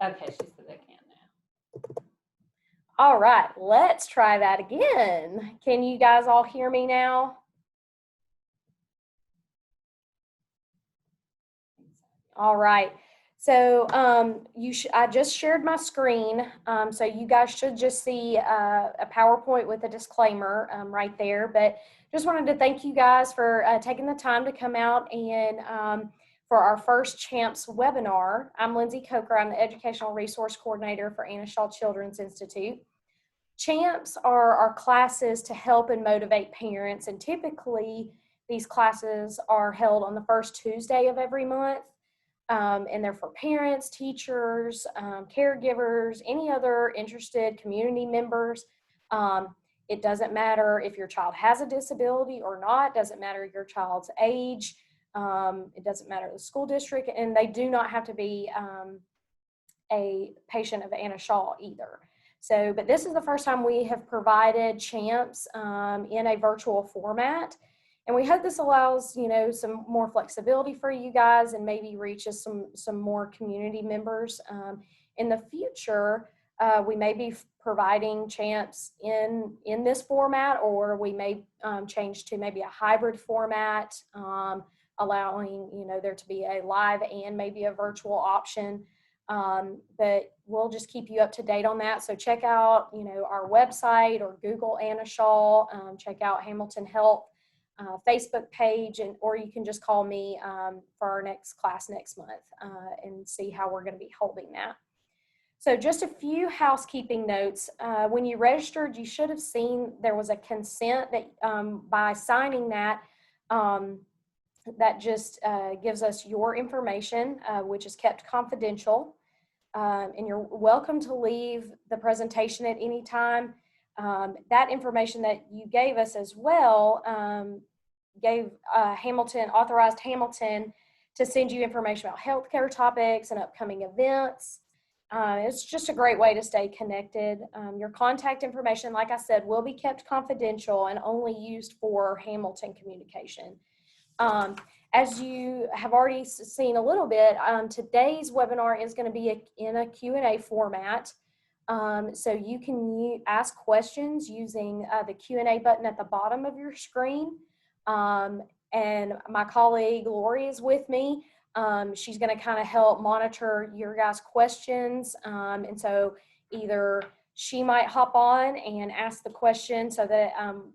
Okay, she said they can now. All right, let's try that again. Can you guys all hear me now? All right. So I just shared my screen, so you guys should just see a PowerPoint with a disclaimer right there. But just wanted to thank you guys for taking the time to come out and for our first CHAMPS webinar. I'm Lindsey Coker. I'm the Educational Resource Coordinator for Anna Shaw Children's Institute. CHAMPS are our classes to help and motivate parents, and typically these classes are held on the first Tuesday of every month. And they're for parents, teachers, caregivers, any other interested community members. It doesn't matter if your child has a disability or not, doesn't matter your child's age, it doesn't matter the school district, and they do not have to be a patient of Anna Shaw either. So, but this is the first time we have provided CHAMPS in a virtual format. And we hope this allows, you know, some more flexibility for you guys and maybe reaches some more community members. In the future, we may be providing CHAMPS in this format, or we may change to maybe a hybrid format, allowing, you know, there to be a live and maybe a virtual option. But we'll just keep you up to date on that. So check out, you know, our website or Google Anna Shaw, check out Hamilton Health Facebook page, or you can just call me for our next class next month and see how we're going to be holding that. So just a few housekeeping notes. When you registered, you should have seen there was a consent that by signing that, that just gives us your information, which is kept confidential. And you're welcome to leave the presentation at any time. That information that you gave us as well authorized Hamilton to send you information about healthcare topics and upcoming events. It's just a great way to stay connected. Your contact information, like I said, will be kept confidential and only used for Hamilton communication. As you have already seen a little bit, today's webinar is going to be in a Q&A format. So you can ask questions using the Q&A button at the bottom of your screen. And my colleague Lori is with me. She's going to kind of help monitor your guys' questions. And so either she might hop on and ask the question so that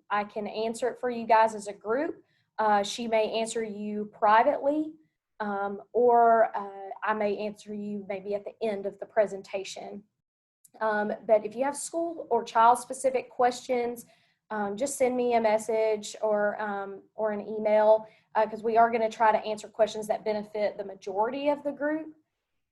I can answer it for you guys as a group. She may answer you privately, or I may answer you maybe at the end of the presentation. But if you have school or child specific questions, just send me a message or an email, because we are going to try to answer questions that benefit the majority of the group.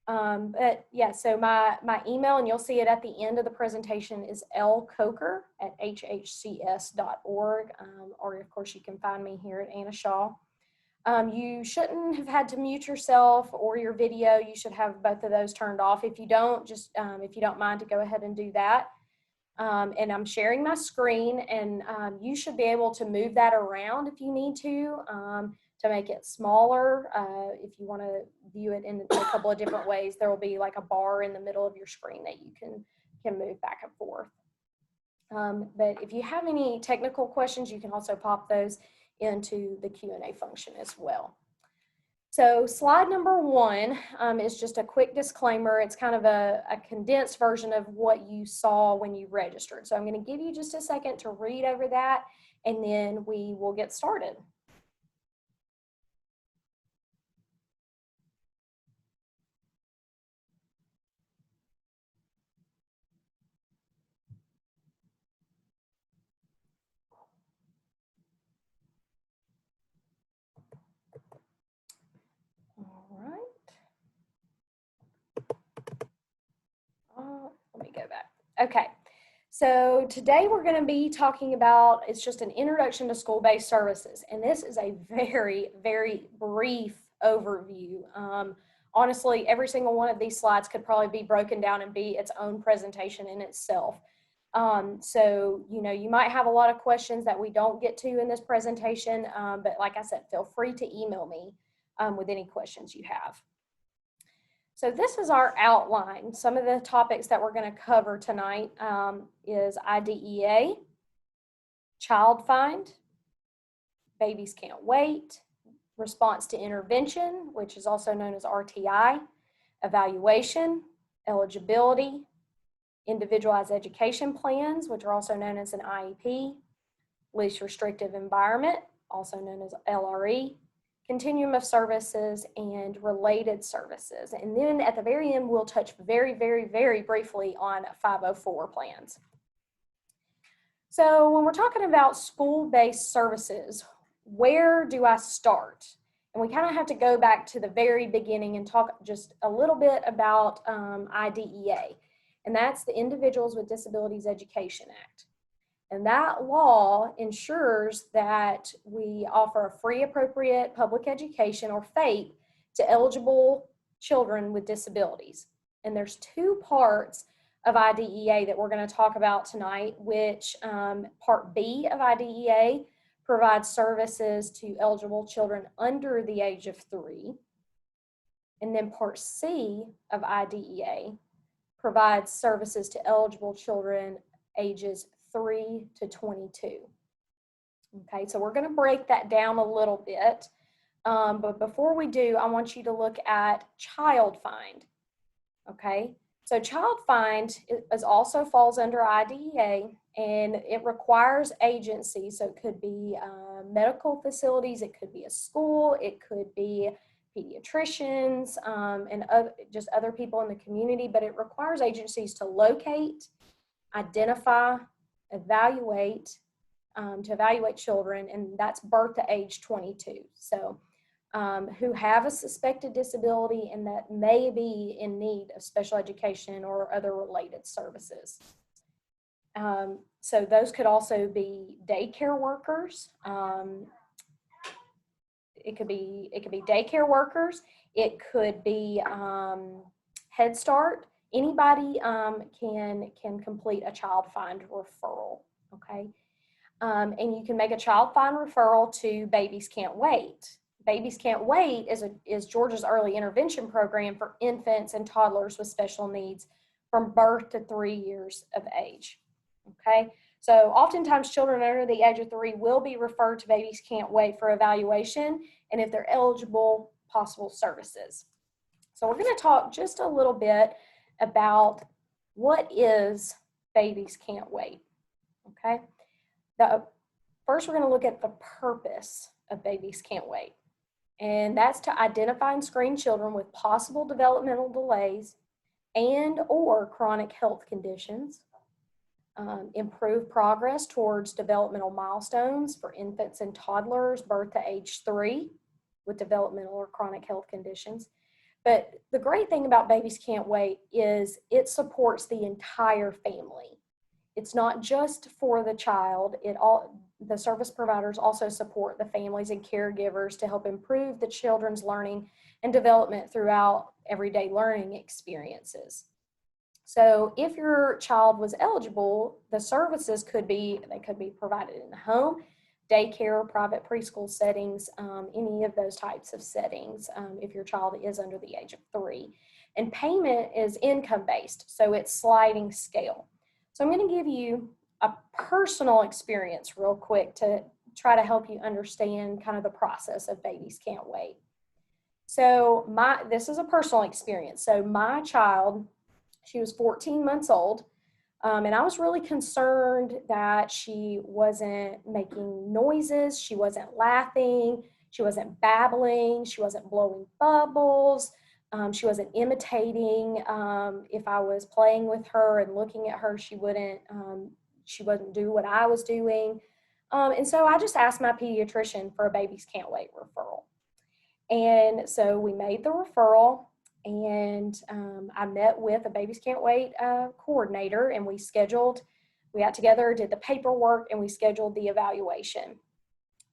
But yeah, so my email, and you'll see it at the end of the presentation, is lcoker@hhcs.org, or of course you can find me here at Anna Shaw. You shouldn't have had to mute yourself or your video. You should have both of those turned off. If you don't, just if you don't mind to go ahead and do that. And I'm sharing my screen, and you should be able to move that around if you need to make it smaller. If you want to view it in a couple of different ways, there will be like a bar in the middle of your screen that you can move back and forth. But if you have any technical questions, you can also pop those into the Q&A function as well. So slide number 1 is just a quick disclaimer. It's kind of a condensed version of what you saw when you registered. So I'm going to give you just a second to read over that, and then we will get started. Let me go back. Okay, so today we're going to be talking about, it's just an introduction to school-based services, and this is a very, very brief overview. Honestly, every single one of these slides could probably be broken down and be its own presentation in itself. So, you know, you might have a lot of questions that we don't get to in this presentation, but like I said, feel free to email me with any questions you have. So this is our outline. Some of the topics that we're going to cover tonight is IDEA, Child Find, Babies Can't Wait, Response to Intervention, which is also known as RTI, Evaluation, Eligibility, Individualized Education Plans, which are also known as an IEP, Least Restrictive Environment, also known as LRE, Continuum of Services, and Related Services. And then at the very end, we'll touch very, very, very briefly on 504 plans. So when we're talking about school-based services, where do I start? And we kind of have to go back to the very beginning and talk just a little bit about IDEA, and that's the Individuals with Disabilities Education Act. And that law ensures that we offer a free, appropriate public education, or FAPE, to eligible children with disabilities. And there's two parts of IDEA that we're going to talk about tonight, which Part B of IDEA provides services to eligible children under the age of 3. And then Part C of IDEA provides services to eligible children ages 3 to 22. Okay, so we're going to break that down a little bit. But before we do, I want you to look at Child Find. Okay, so Child Find also falls under IDEA, and it requires agencies. So it could be medical facilities, it could be a school, it could be pediatricians, and just other people in the community, but it requires agencies to locate, identify, evaluate, to evaluate children, and that's birth to age 22. So who have a suspected disability and that may be in need of special education or other related services. So those could also be daycare workers. It could be daycare workers. It could be Head Start. Anybody can complete a Child Find referral. Okay, and you can make a Child Find referral to Babies Can't Wait. Babies Can't Wait is Georgia's early intervention program for infants and toddlers with special needs from birth to 3 years of age. Okay, so oftentimes children under the age of 3 will be referred to Babies Can't Wait for evaluation, and if they're eligible, possible services. So we're going to talk just a little bit about what is Babies Can't Wait. Okay, first we're going to look at the purpose of Babies Can't Wait, and that's to identify and screen children with possible developmental delays and or chronic health conditions, improve progress towards developmental milestones for infants and toddlers birth to age 3 with developmental or chronic health conditions. But the great thing about Babies Can't Wait is it supports the entire family. It's not just for the child. The service providers also support the families and caregivers to help improve the children's learning and development throughout everyday learning experiences. So if your child was eligible, the services could be provided in the home, daycare, private preschool settings, any of those types of settings if your child is under the age of 3. And payment is income-based, so it's sliding scale. So I'm going to give you a personal experience real quick to try to help you understand kind of the process of Babies Can't Wait. So this is a personal experience. So my child, she was 14 months old, and I was really concerned that she wasn't making noises, she wasn't laughing, she wasn't babbling, she wasn't blowing bubbles, she wasn't imitating. If I was playing with her and looking at her, she wouldn't do what I was doing. And so I just asked my pediatrician for a Babies Can't Wait referral. And so we made the referral, and I met with a Babies Can't Wait coordinator, and we got together, did the paperwork, and we scheduled the evaluation.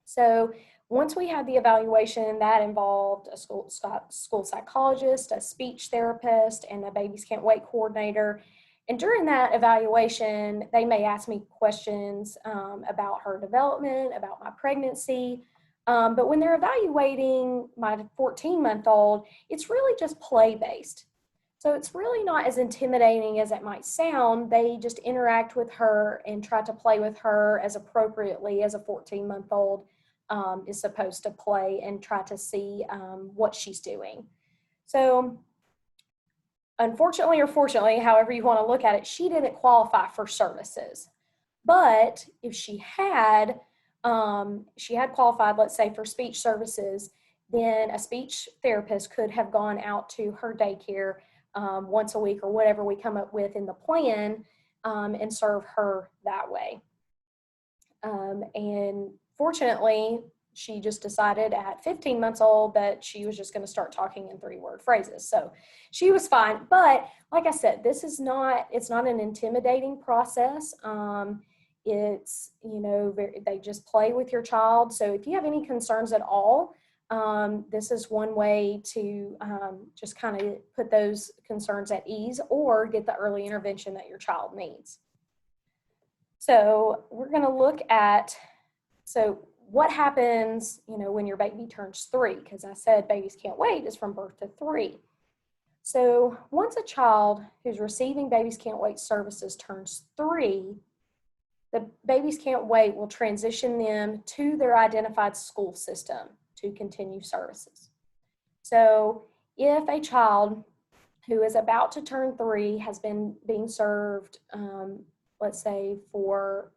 So once we had the evaluation, that involved a school psychologist, a speech therapist, and a Babies Can't Wait coordinator. And during that evaluation, they may ask me questions about her development, about my pregnancy. But when they're evaluating my 14-month-old, it's really just play-based. So it's really not as intimidating as it might sound. They just interact with her and try to play with her as appropriately as a 14-month-old is supposed to play, and try to see what she's doing. So unfortunately or fortunately, however you want to look at it, she didn't qualify for services. But if she had qualified, let's say, for speech services, then a speech therapist could have gone out to her daycare once a week or whatever we come up with in the plan, and serve her that way. And fortunately, she just decided at 15 months old that she was just going to start talking in 3-word phrases. So she was fine. But like I said, it's not an intimidating process. It's, they just play with your child. So if you have any concerns at all, this is one way to just kind of put those concerns at ease, or get the early intervention that your child needs. So we're going to look at, what happens, when your baby turns 3, because I said babies can't wait is from birth to 3. So once a child who's receiving Babies Can't Wait services turns 3, the Babies Can't Wait will transition them to their identified school system to continue services. So if a child who is about to turn 3 has been being served, let's say for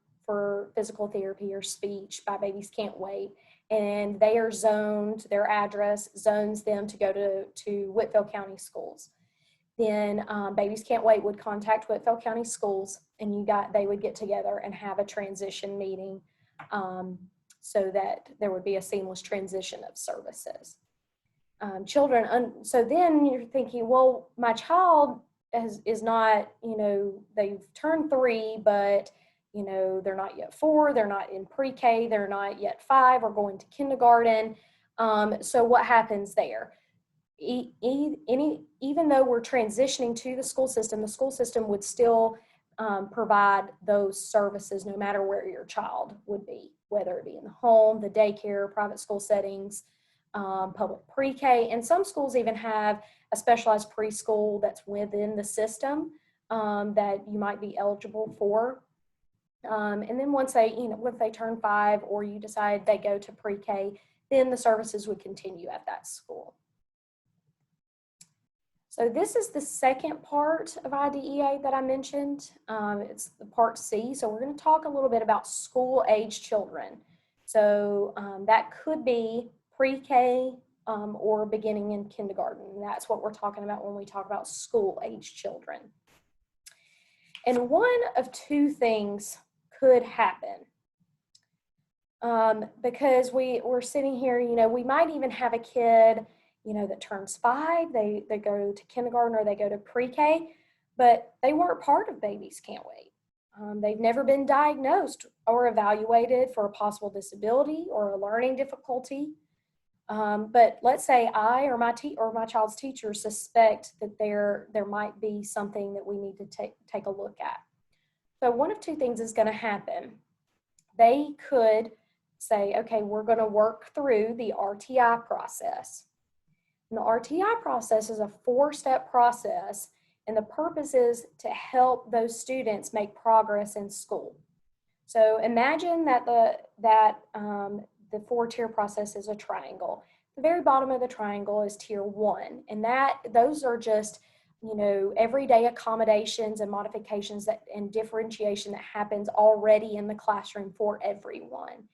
physical therapy or speech by Babies Can't Wait, and they are zoned, their address zones them to go to Whitfield County schools, then Babies Can't Wait would contact Whitfield County schools, and they would get together and have a transition meeting, so that there would be a seamless transition of services. So then you're thinking, well, my child is not, they've turned 3, but they're not yet 4, they're not in pre-K, they're not yet 5 or going to kindergarten. So what happens there? Even though we're transitioning to the school system would still provide those services no matter where your child would be, whether it be in the home, the daycare, private school settings, public pre-K, and some schools even have a specialized preschool that's within the system that you might be eligible for. And then once they turn 5, or you decide they go to pre-K, then the services would continue at that school. So this is the second part of IDEA that I mentioned. It's the part C. So we're going to talk a little bit about school-age children. So that could be pre-K or beginning in kindergarten. And that's what we're talking about when we talk about school-age children. And one of 2 things could happen. Because we're sitting here, we might even have a kid, that turns 5, they go to kindergarten or they go to pre-K, but they weren't part of Babies Can't Wait. They've never been diagnosed or evaluated for a possible disability or a learning difficulty. But let's say I or my child's teacher suspect that there might be something that we need to take a look at. So one of 2 things is going to happen. They could say, okay, we're going to work through the RTI process. And the RTI process is a 4-step process, and the purpose is to help those students make progress in school. So imagine that the 4-tier process is a triangle. The very bottom of the triangle is tier 1, and those are just everyday accommodations and modifications and differentiation that happens already in the classroom for everyone.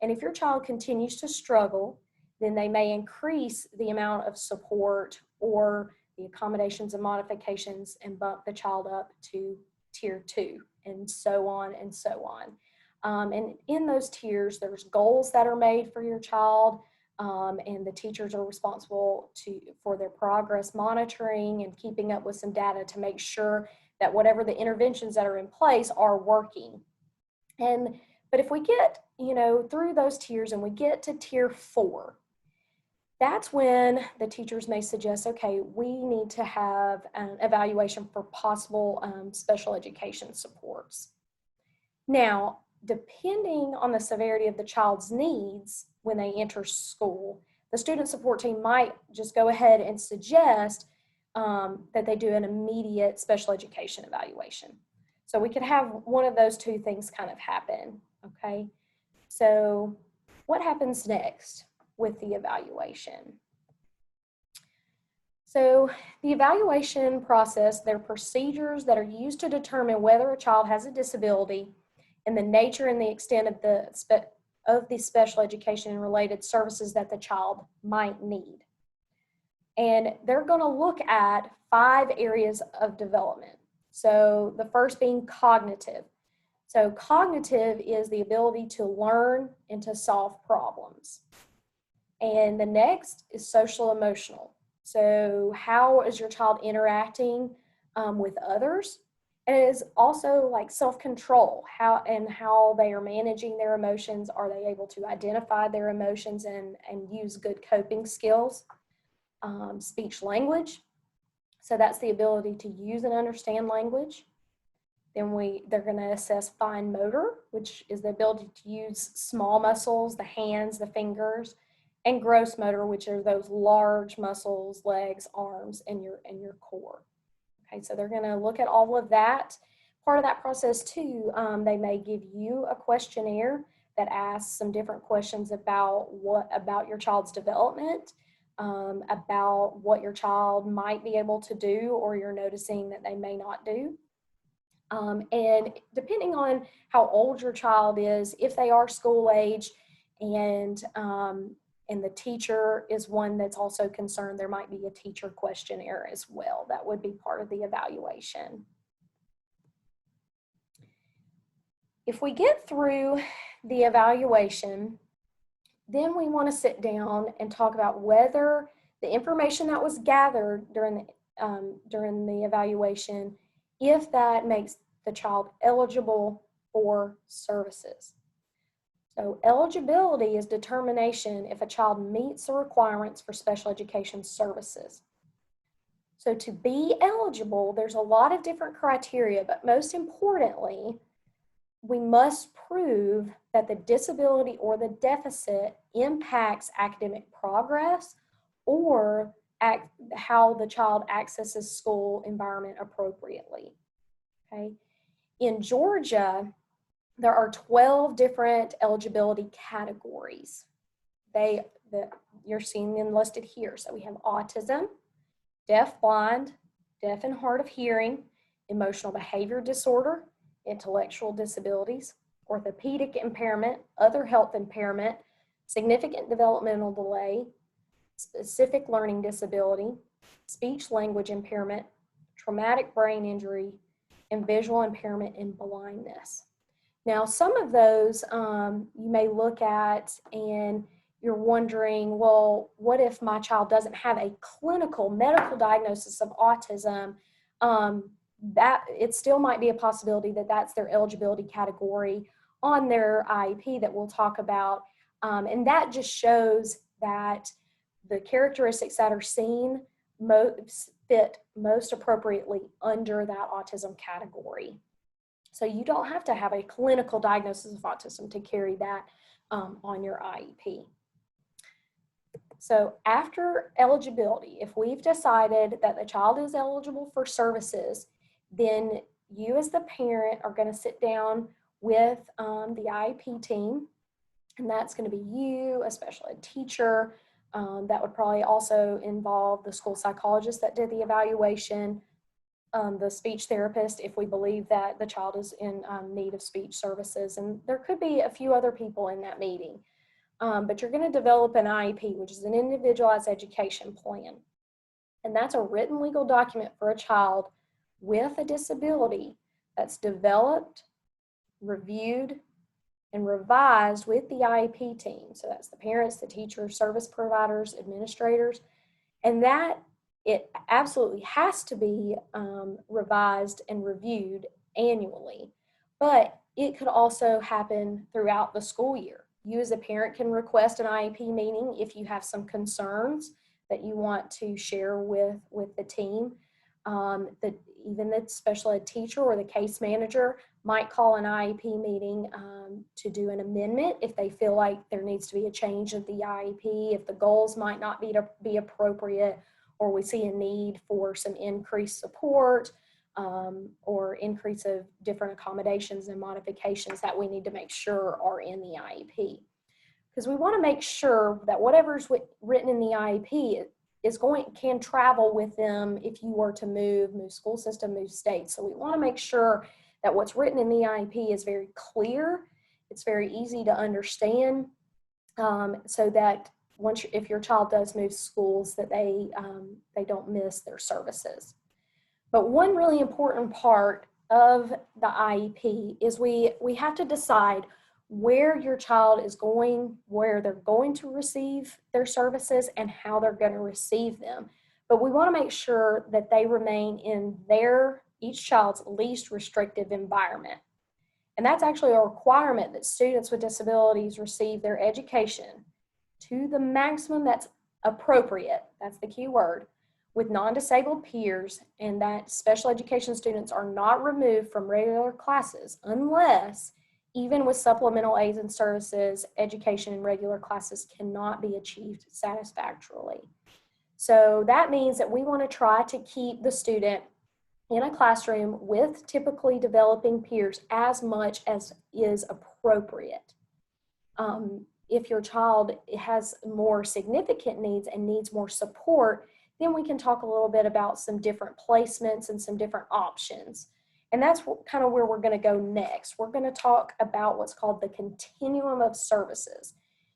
And if your child continues to struggle, then they may increase the amount of support or the accommodations and modifications and bump the child up to tier 2, and so on and so on. And in those tiers, there's goals that are made for your child, and the teachers are responsible for their progress monitoring and keeping up with some data to make sure that whatever the interventions that are in place are working. But if we get, through those tiers and we get to tier 4, that's when the teachers may suggest, okay, we need to have an evaluation for possible special education supports. Now, depending on the severity of the child's needs when they enter school, the student support team might just go ahead and suggest that they do an immediate special education evaluation. So we could have one of those two things kind of happen, okay? So what happens next with the evaluation? So the evaluation process, there are procedures that are used to determine whether a child has a disability and the nature and the extent of the special education and related services that the child might need. And they're going to look at 5 areas of development. So the first being cognitive. So cognitive is the ability to learn and to solve problems. And the next is social emotional. So how is your child interacting with others? And it is also like self-control, how they are managing their emotions. Are they able to identify their emotions and use good coping skills? Speech language. So that's the ability to use and understand language. Then they're going to assess fine motor, which is the ability to use small muscles, the hands, the fingers, and gross motor, which are those large muscles, legs, arms, and your core. Okay, so they're going to look at all of that. Part of that process too, they may give you a questionnaire that asks some different questions about your child's development, about what your child might be able to do or you're noticing that they may not do. And depending on how old your child is, if they are school age and the teacher is one that's also concerned, there might be a teacher questionnaire as well. That would be part of the evaluation. If we get through the evaluation, then we want to sit down and talk about whether the information that was gathered during the evaluation, if that makes the child eligible for services. So eligibility is determination if a child meets the requirements for special education services. So to be eligible, there's a lot of different criteria, but most importantly, we must prove that the disability or the deficit impacts academic progress or how the child accesses school environment appropriately. Okay. In Georgia, there are 12 different eligibility categories. You're seeing them listed here. So we have autism, deaf, blind, deaf and hard of hearing, emotional behavior disorder, intellectual disabilities, orthopedic impairment, other health impairment, significant developmental delay, specific learning disability, speech language impairment, traumatic brain injury, and visual impairment and blindness. Now, some of those you may look at and you're wondering, well, what if my child doesn't have a clinical medical diagnosis of autism? That it still might be a possibility that that's their eligibility category on their IEP that we'll talk about. And that just shows that the characteristics that are seen fit most appropriately under that autism category. So you don't have to have a clinical diagnosis of autism to carry that on your IEP. So after eligibility, if we've decided that the child is eligible for services, then you as the parent are going to sit down with the IEP team, and that's going to be you, a special ed teacher. That would probably also involve the school psychologist that did the evaluation, the speech therapist if we believe that the child is in need of speech services, and there could be a few other people in that meeting. But you're going to develop an IEP, which is an individualized education plan. And that's a written legal document for a child with a disability that's developed, reviewed, and revised with the IEP team. So that's the parents, the teachers, service providers, administrators, and that it absolutely has to be revised and reviewed annually. But it could also happen throughout the school year. You as a parent can request an IEP meeting if you have some concerns that you want to share with the team. Even the special ed teacher or the case manager might call an IEP meeting to do an amendment if they feel like there needs to be a change of the IEP, if the goals might not be appropriate, or we see a need for some increased support, or increase of different accommodations and modifications that we need to make sure are in the IEP. Because we want to make sure that whatever's written in the IEP can travel with them if you were to move school system, move state. So we want to make sure that what's written in the IEP is very clear, it's very easy to understand, so that if your child does move schools, that they don't miss their services. But one really important part of the IEP is we have to decide where your child is going, where they're going to receive their services, and how they're going to receive them. But we want to make sure that they remain in each child's least restrictive environment. And that's actually a requirement that students with disabilities receive their education to the maximum that's appropriate, that's the key word, with non-disabled peers, and that special education students are not removed from regular classes unless, even with supplemental aids and services, education in regular classes cannot be achieved satisfactorily. So that means that we want to try to keep the student in a classroom with typically developing peers as much as is appropriate. If your child has more significant needs and needs more support, then we can talk a little bit about some different placements and some different options. And that's kind of where we're going to go next. We're going to talk about what's called the continuum of services.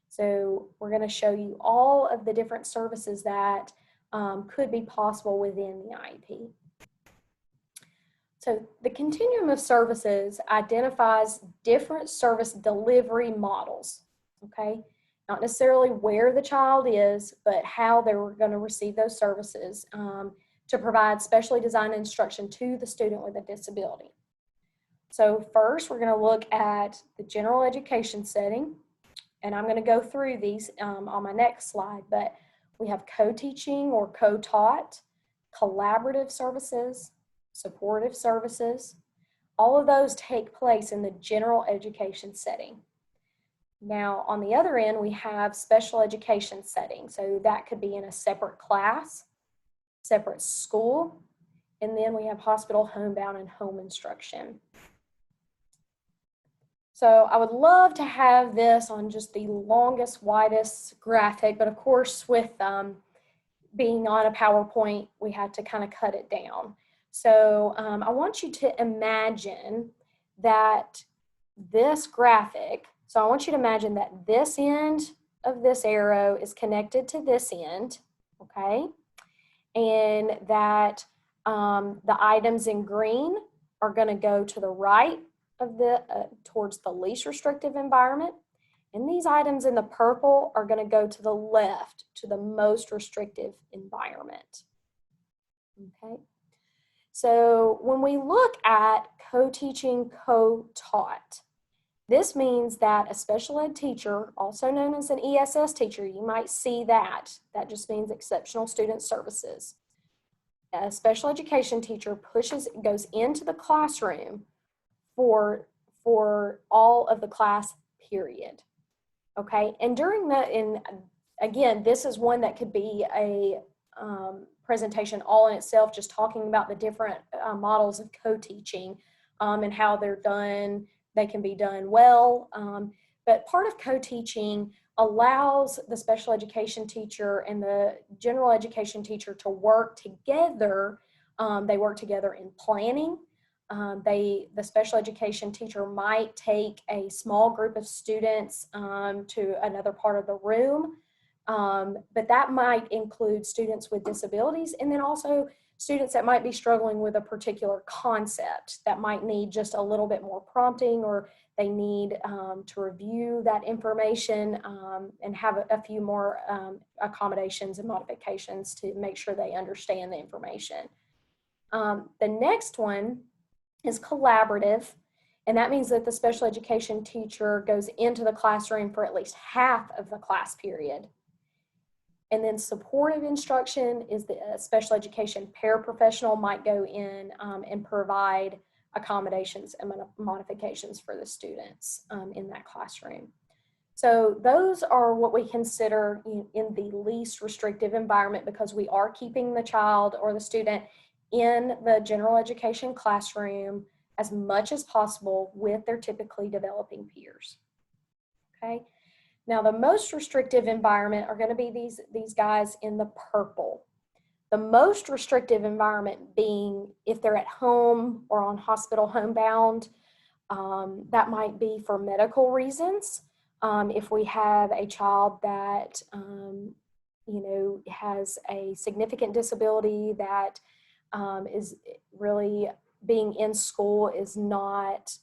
So we're going to show you all of the different services that could be possible within the IEP. So the continuum of services identifies different service delivery models, okay? Not necessarily where the child is, but how they were going to receive those services to provide specially designed instruction to the student with a disability. So first, we're going to look at the general education setting, and I'm going to go through these on my next slide, but we have co-teaching or co-taught, collaborative services, supportive services. All of those take place in the general education setting. Now, on the other end, we have special education settings. So that could be in a separate class, separate school, and then we have hospital, homebound, and home instruction. So I would love to have this on just the longest, widest graphic, but of course with being on a PowerPoint, we had to kind of cut it down. So I want you to imagine that this graphic, so I want you to imagine that this end of this arrow is connected to this end, okay? And that the items in green are going to go to the right of towards the least restrictive environment, and these items in the purple are going to go to the left to the most restrictive environment. Okay, so when we look at co-teaching, co-taught, this means that a special ed teacher, also known as an ESS teacher, you might see that just means exceptional student services. A special education teacher goes into the classroom for all of the class period, okay? And during that, and again, this is one that could be a presentation all in itself, just talking about the different models of co-teaching and how they're done. They can be done well, but part of co-teaching allows the special education teacher and the general education teacher to work together. They work together in planning. The special education teacher might take a small group of students to another part of the room, but that might include students with disabilities, and then also students that might be struggling with a particular concept that might need just a little bit more prompting, or they need to review that information and have a few more accommodations and modifications to make sure they understand the information. The next one is collaborative, and that means that the special education teacher goes into the classroom for at least half of the class period. And then supportive instruction is the special education paraprofessional might go in and provide accommodations and modifications for the students in that classroom. So those are what we consider in the least restrictive environment, because we are keeping the child or the student in the general education classroom as much as possible with their typically developing peers. Okay. Now, the most restrictive environment are going to be these guys in the purple. The most restrictive environment being if they're at home or on hospital homebound. That might be for medical reasons. If we have a child that, has a significant disability that is really being in school is not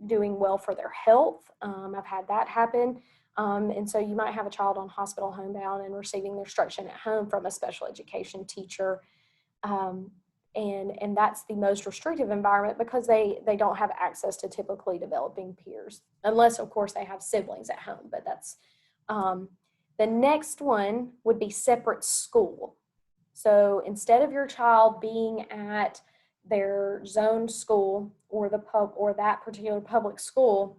doing well for their health. I've had that happen. And so you might have a child on hospital homebound and receiving their instruction at home from a special education teacher. And that's the most restrictive environment because they don't have access to typically developing peers, unless, of course, they have siblings at home. But that's the next one would be separate school. So instead of your child being at their zone school or that particular public school,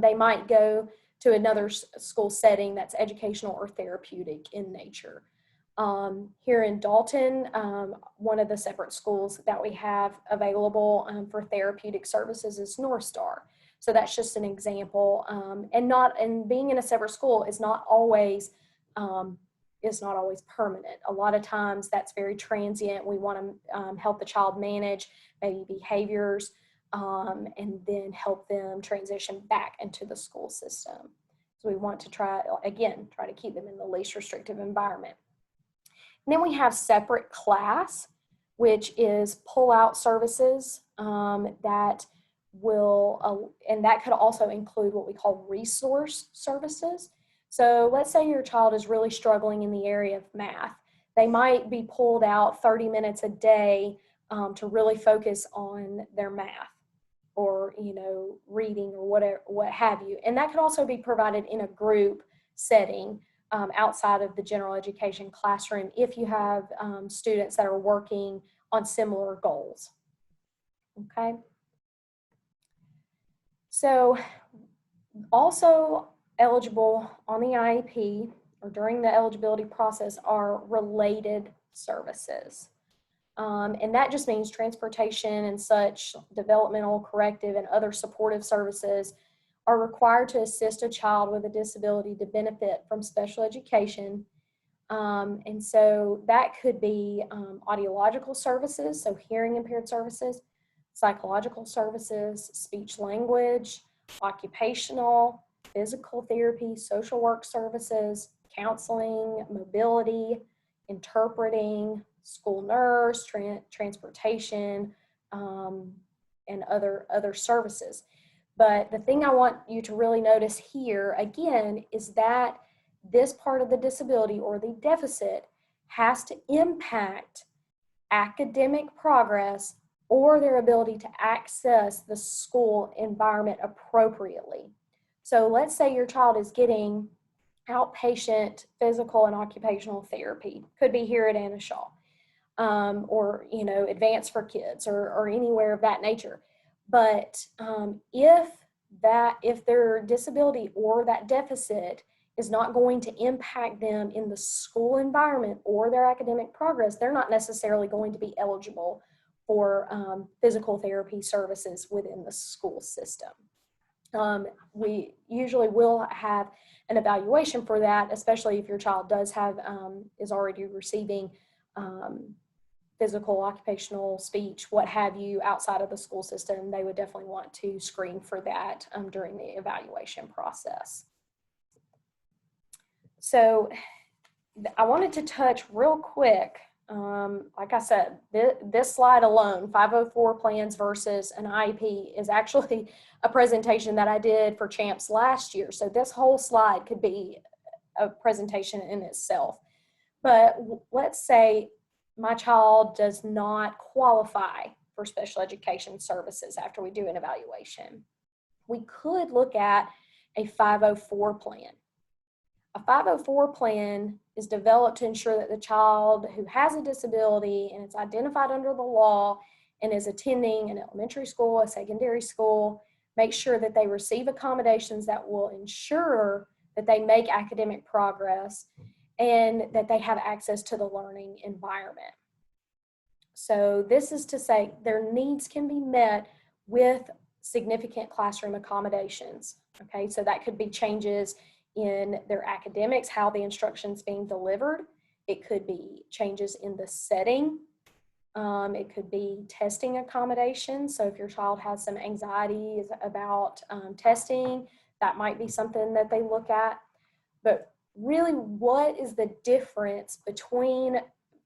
they might go to another school setting that's educational or therapeutic in nature. Here in Dalton, one of the separate schools that we have available for therapeutic services is North Star. So that's just an example. And being in a separate school is not always permanent. A lot of times that's very transient. We want to help the child manage maybe behaviors and then help them transition back into the school system. So we want to try to keep them in the least restrictive environment. And then we have separate class, which is pull-out services that will, and that could also include what we call resource services. So let's say your child is really struggling in the area of math. They might be pulled out 30 minutes a day to really focus on their math or, reading or whatever, what have you. And that could also be provided in a group setting outside of the general education classroom if you have students that are working on similar goals. Okay. So also eligible on the IEP or during the eligibility process are related services. And that just means transportation and such, developmental, corrective, and other supportive services are required to assist a child with a disability to benefit from special education. And so that could be audiological services, so hearing impaired services, psychological services, speech language, occupational, physical therapy, social work services, counseling, mobility, interpreting, school nurse, transportation, and other services. But the thing I want you to really notice here, again, is that this part of the disability or the deficit has to impact academic progress or their ability to access the school environment appropriately. So let's say your child is getting outpatient physical and occupational therapy, could be here at Anna Shaw, or Advanced for Kids or anywhere of that nature. But if their disability or that deficit is not going to impact them in the school environment or their academic progress, they're not necessarily going to be eligible for physical therapy services within the school system. We usually will have an evaluation for that, especially if your child is already receiving physical, occupational, speech, what have you, outside of the school system. They would definitely want to screen for that during the evaluation process. So I wanted to touch real quick, like I said, this slide alone, 504 plans versus an IEP, is actually a presentation that I did for CHAMPS last year. So this whole slide could be a presentation in itself. But let's say my child does not qualify for special education services after we do an evaluation. We could look at a 504 plan. A 504 plan is developed to ensure that the child who has a disability and it's identified under the law and is attending an elementary school, a secondary school, make sure that they receive accommodations that will ensure that they make academic progress and that they have access to the learning environment. So this is to say their needs can be met with significant classroom accommodations. Okay, so that could be changes in their academics, how the instruction's being delivered. It could be changes in the setting. It could be testing accommodations. So if your child has some anxiety about testing, that might be something that they look at. But really, what is the difference between,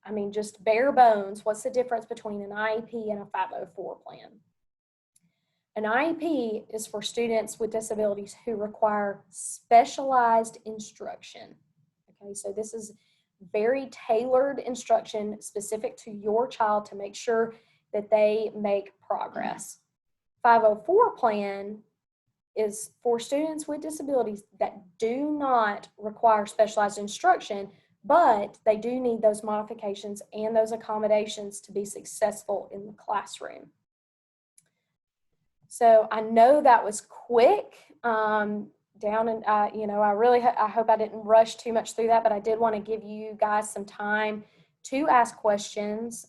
I mean, just bare bones, what's the difference between an IEP and a 504 plan? An IEP is for students with disabilities who require specialized instruction. Okay, so this is very tailored instruction specific to your child to make sure that they make progress. 504 plan is for students with disabilities that do not require specialized instruction, but they do need those modifications and those accommodations to be successful in the classroom. So I know that was quick. I hope I didn't rush too much through that, but I did want to give you guys some time to ask questions.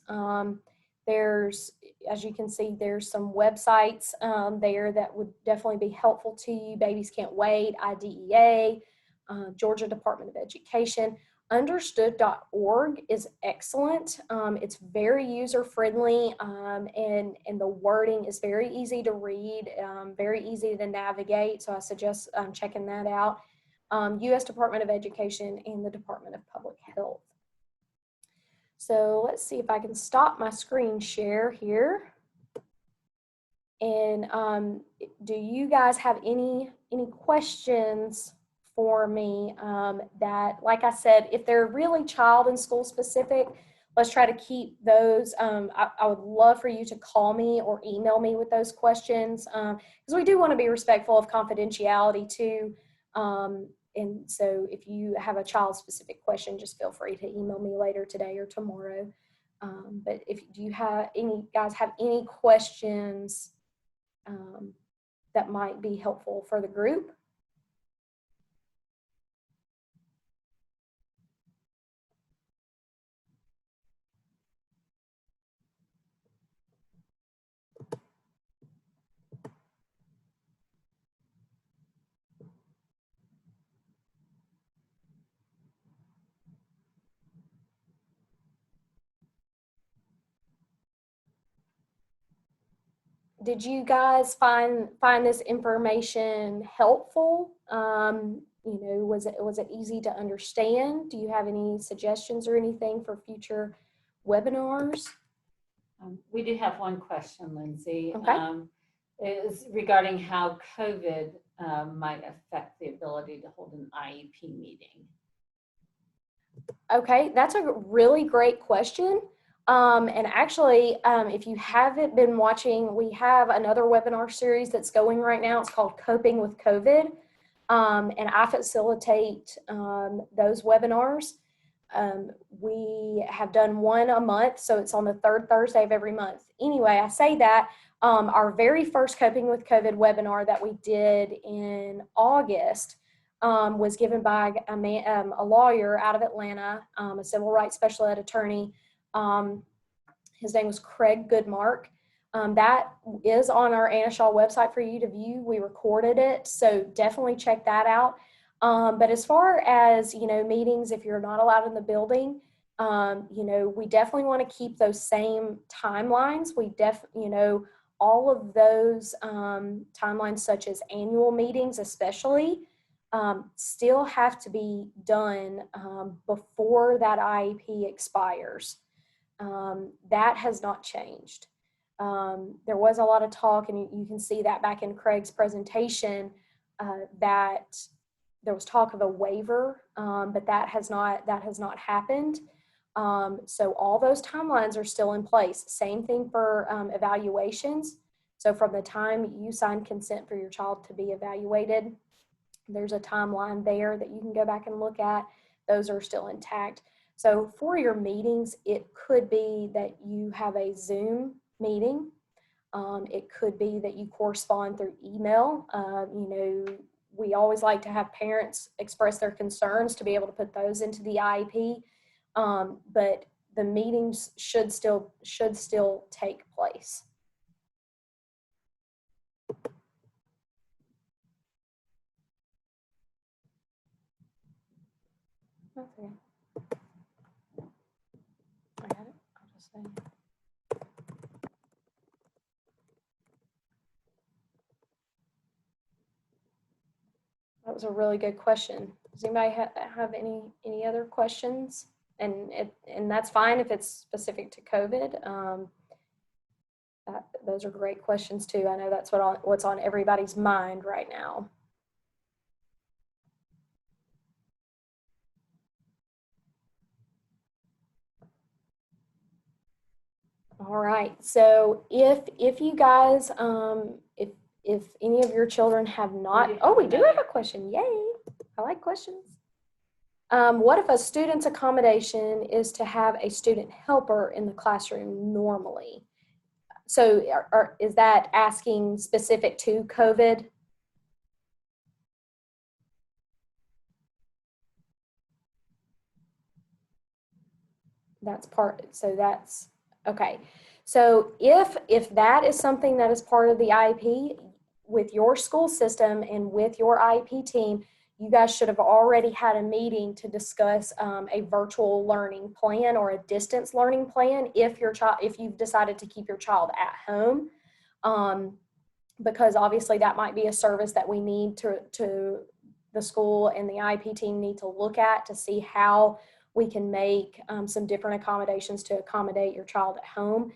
There's, as you can see, there's some websites there that would definitely be helpful to you. Babies Can't Wait, IDEA, Georgia Department of Education. Understood.org is excellent. It's very user-friendly, and the wording is very easy to read, very easy to navigate, so I suggest checking that out. U.S. Department of Education and the Department of Public Health. So let's see if I can stop my screen share here. And do you guys have any questions for me that, like I said, if they're really child and school specific, let's try to keep those. I would love for you to call me or email me with those questions, because we do want to be respectful of confidentiality too. And so if you have a child specific question, just feel free to email me later today or tomorrow. But if you have guys have any questions that might be helpful for the group. Did you guys find this information helpful? Was it easy to understand? Do you have any suggestions or anything for future webinars? We do have one question, Lindsay. Okay. Is regarding how COVID might affect the ability to hold an IEP meeting. Okay, that's a really great question. And actually, if you haven't been watching, we have another webinar series that's going right now. It's called Coping with COVID. And I facilitate those webinars. We have done one a month, so it's on the third Thursday of every month. Anyway, I say that our very first Coping with COVID webinar that we did in August was given by a lawyer out of Atlanta, a civil rights special ed attorney. His name was Craig Goodmark. That is on our Anna Shaw website for you to view. We recorded it, so definitely check that out. But as far as, meetings, if you're not allowed in the building, we definitely want to keep those same timelines. All of those timelines, such as annual meetings especially, still have to be done before that IEP expires. That has not changed. There was a lot of talk, and you can see that back in Craig's presentation, that there was talk of a waiver, but that has not happened. So all those timelines are still in place. Same thing for evaluations. So from the time you sign consent for your child to be evaluated, there's a timeline there that you can go back and look at. Those are still intact. So for your meetings, it could be that you have a Zoom meeting. It could be that you correspond through email. We always like to have parents express their concerns to be able to put those into the IEP, but the meetings should still take place. Okay. I got it. I'll just say. That was a really good question. Does anybody have any other questions? And that's fine if it's specific to COVID. Those are great questions too. I know that's what's on everybody's mind right now. All right. So if you guys if any of your children have not, we do have a question. Yay! I like questions. What if a student's accommodation is to have a student helper in the classroom normally? So is that asking specific to COVID? That's okay. So if that is something that is part of the IEP with your school system and with your IEP team, you guys should have already had a meeting to discuss a virtual learning plan or a distance learning plan if you've decided to keep your child at home, because obviously that might be a service that we need to the school and the IEP team need to look at to see how we can make some different accommodations to accommodate your child at home.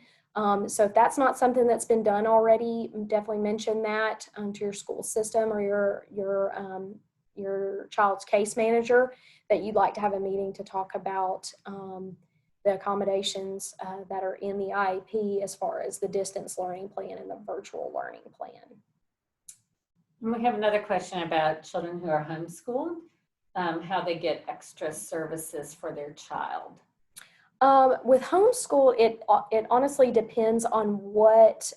So if that's not something that's been done already, definitely mention that to your school system or your child's case manager that you'd like to have a meeting to talk about the accommodations that are in the IEP as far as the distance learning plan and the virtual learning plan. And we have another question about children who are homeschooled, how they get extra services for their child. With homeschool, it honestly depends on what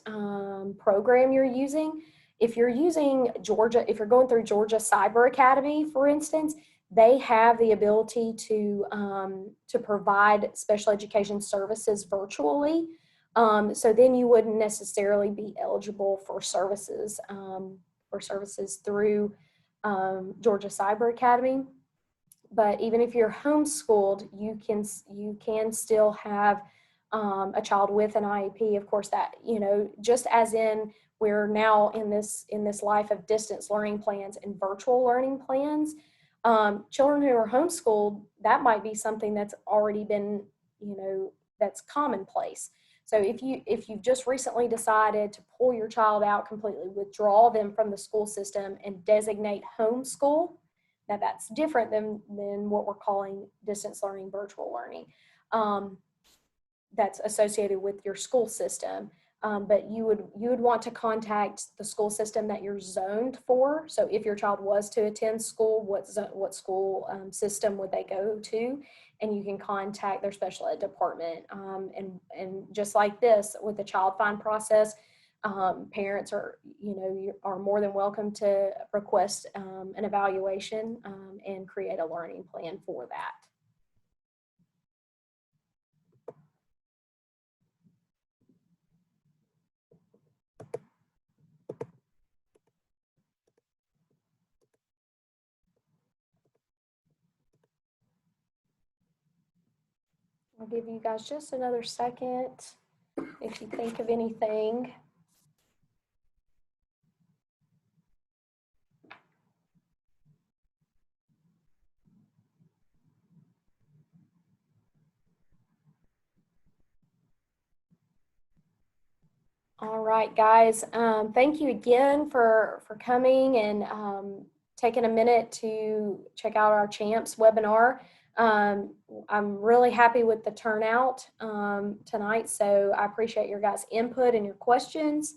program you're using. If you're using if you're going through Georgia Cyber Academy, for instance, they have the ability to provide special education services virtually. So then you wouldn't necessarily be eligible for services through Georgia Cyber Academy. But even if you're homeschooled, you can still have a child with an IEP. Of course, that just as in we're now in this life of distance learning plans and virtual learning plans, children who are homeschooled, that might be something that's already been that's commonplace. So if you've just recently decided to pull your child out completely, withdraw them from the school system and designate homeschool, now that's different than what we're calling distance learning, virtual learning. That's associated with your school system. But you would want to contact the school system that you're zoned for. So if your child was to attend school, what school system would they go to? And you can contact their special ed department. And just like this with the child find process, parents are more than welcome to request an evaluation and create a learning plan for that. I'll give you guys just another second if you think of anything. All right, guys. Thank you again for coming and taking a minute to check out our CHAMPS webinar. I'm really happy with the turnout tonight, so I appreciate your guys' input and your questions.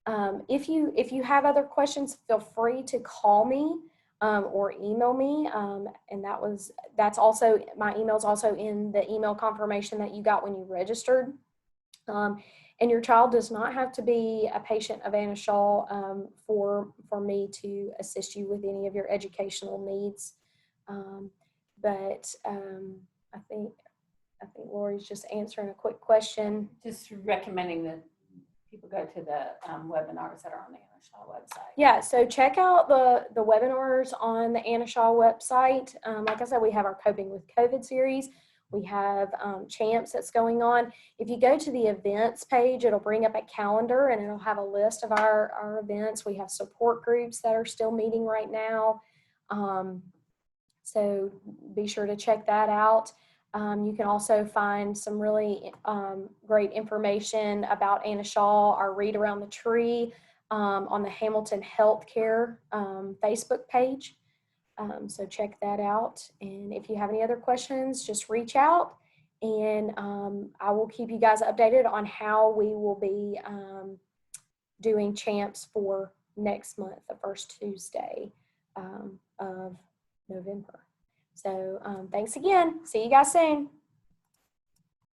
If you have other questions, feel free to call me or email me, and that's also, my email's also in the email confirmation that you got when you registered. And your child does not have to be a patient of Anna Shaw for me to assist you with any of your educational needs. But I think Lori's just answering a quick question. Just recommending that people go to the webinars that are on the Anna Shaw website. Yeah, so check out the webinars on the Anna Shaw website. Like I said, we have our Coping with COVID series. We have CHAMPS that's going on. If you go to the events page, it'll bring up a calendar and it'll have a list of our events. We have support groups that are still meeting right now. So be sure to check that out. You can also find some really great information about Anna Shaw, our Read Around the Tree, on the Hamilton Healthcare Facebook page. So check that out. And if you have any other questions, just reach out, and I will keep you guys updated on how we will be doing CHAMPS for next month, the first Tuesday of November. So thanks again. See you guys soon.